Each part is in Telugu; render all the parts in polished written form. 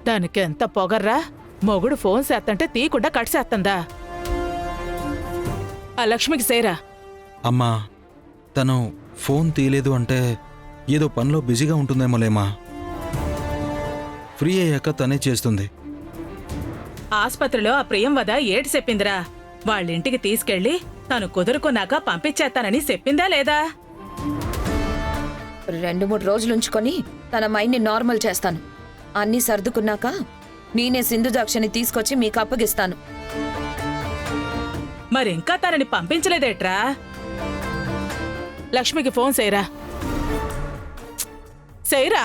దానికెంత పొగర్రా, మొగుడు ఫోన్ చేస్తంటే తీయకుండా కట్సేస్తందా? ఆ లక్ష్మికి సేరా. అమ్మా, తను ఫోన్ తీయలేదు అంటే ఏదో పనిలో బిజీగా ఉంటుందేమోలేమా. ఫ్రీ అయ్యాక తనే చేస్తుంది. ఆస్పత్రిలో ఆ ప్రియంవద ఏటి చెప్పిందిరా? వాళ్ళింటికి తీసుకెళ్లి తను కుదురుకున్నాక పంపించేస్తానని చెప్పిందా లేదా? 2-3 రోజులుంచుకొని తన మైండ్ని నార్మల్ చేస్తాను. అన్నీ సర్దుకున్నాక నేనే సింధుజాక్షని తీసుకొచ్చి మీకు అప్పగిస్తాను. మరింకా తనని పంపించలేదేట్రా? లక్ష్మికి ఫోన్ చేయరా. చేయరా.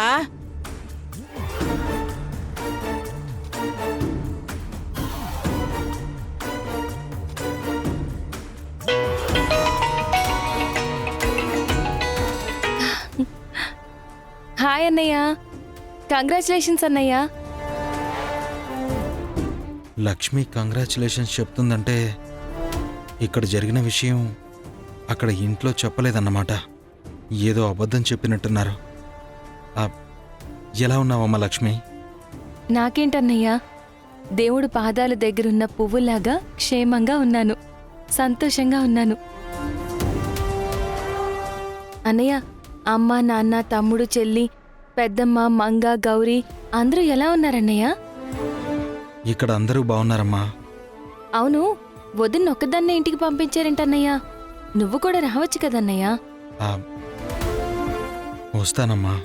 హాయ్ అన్నయ్య, కంగ్రాచులేషన్స్ అన్నయ్య. లక్ష్మి కంగ్రాచులేషన్స్ చెప్తుందంటే ఇక్కడ జరిగిన విషయం అక్కడ ఇంట్లో చెప్పలేదన్నమాట. ఏదో అబద్ధం చెప్పినట్టున్నారు. ఎలా ఉన్నావమ్మా లక్ష్మి? నాకేంటన్నయ్య, దేవుడు పాదాల దగ్గరున్న పువ్వులాగా క్షేమంగా ఉన్నాను, సంతోషంగా ఉన్నాను. అన్నయ్య, అమ్మ, నాన్న, తమ్ముడు, చెల్లి, పెద్దమ్మ, మంగ, గౌరీ అందరూ ఎలా ఉన్నారన్నయ్య? ఇక్కడ అందరూ బాగున్నారమ్మా. అవును, వదినొక్కదాన్నే ఇంటికి పంపించారేంటన్నయ్య? నువ్వు కూడా రావచ్చు కదన్నయ్య. వస్తానమ్మా.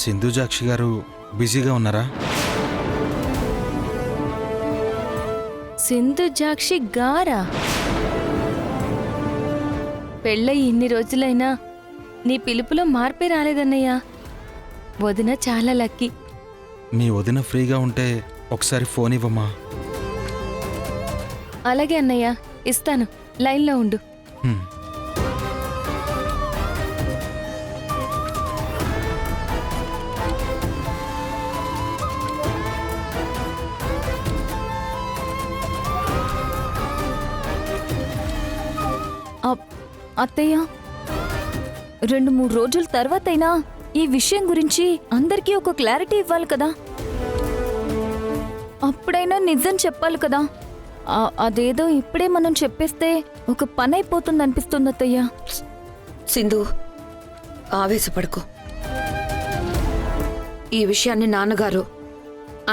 సింధుజాక్షి గారు బిజీగా ఉన్నారా? సింధుజాక్షి గారా? పెళ్ళయి ఇన్ని రోజులైనా నీ పిలుపులో మార్పే రాలేదన్నయ్య. వదిన చాలా లక్కీ. మీ వదిన ఫ్రీగా ఉంటే ఒకసారి ఫోన్ ఇవ్వమ్మా. అలాగే అన్నయ్య, ఇస్తాను. లైన్లో ఉండు. అత్తయ్య, 2-3 రోజుల తర్వాతైనా ఈ విషయం గురించి అందరికీ ఒక క్లారిటీ ఇవ్వాలి కదా. అప్పుడైనా నిజం చెప్పాలి కదా. అదేదో ఇప్పుడే మనం చెప్పేస్తే ఒక పని అయిపోతుంది అనిపిస్తుంది అత్తయ్య. సింధు, ఆవేశపడుకో. ఈ విషయాన్ని నాన్నగారు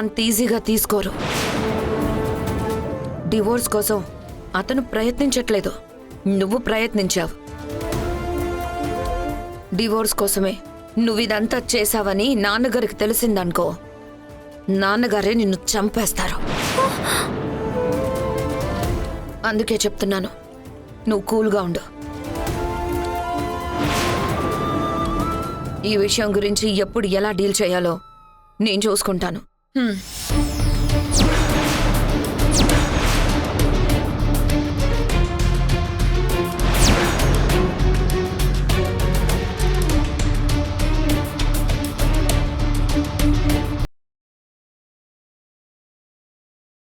అంత ఈజీగా తీసుకోరు. డివోర్స్ కోసం అతను ప్రయత్నించట్లేదు, నువ్వు ప్రయత్నించావు. డివోర్స్ కోసమే నువ్విదంతా చేశావని నాన్నగారికి తెలిసిందనుకో, నాన్నగారే నిన్ను చంపేస్తారు. అందుకే చెప్తున్నాను, నువ్వు కూల్గా ఉండు. ఈ విషయం గురించి ఎప్పుడు ఎలా డీల్ చేయాలో నేను చూసుకుంటాను.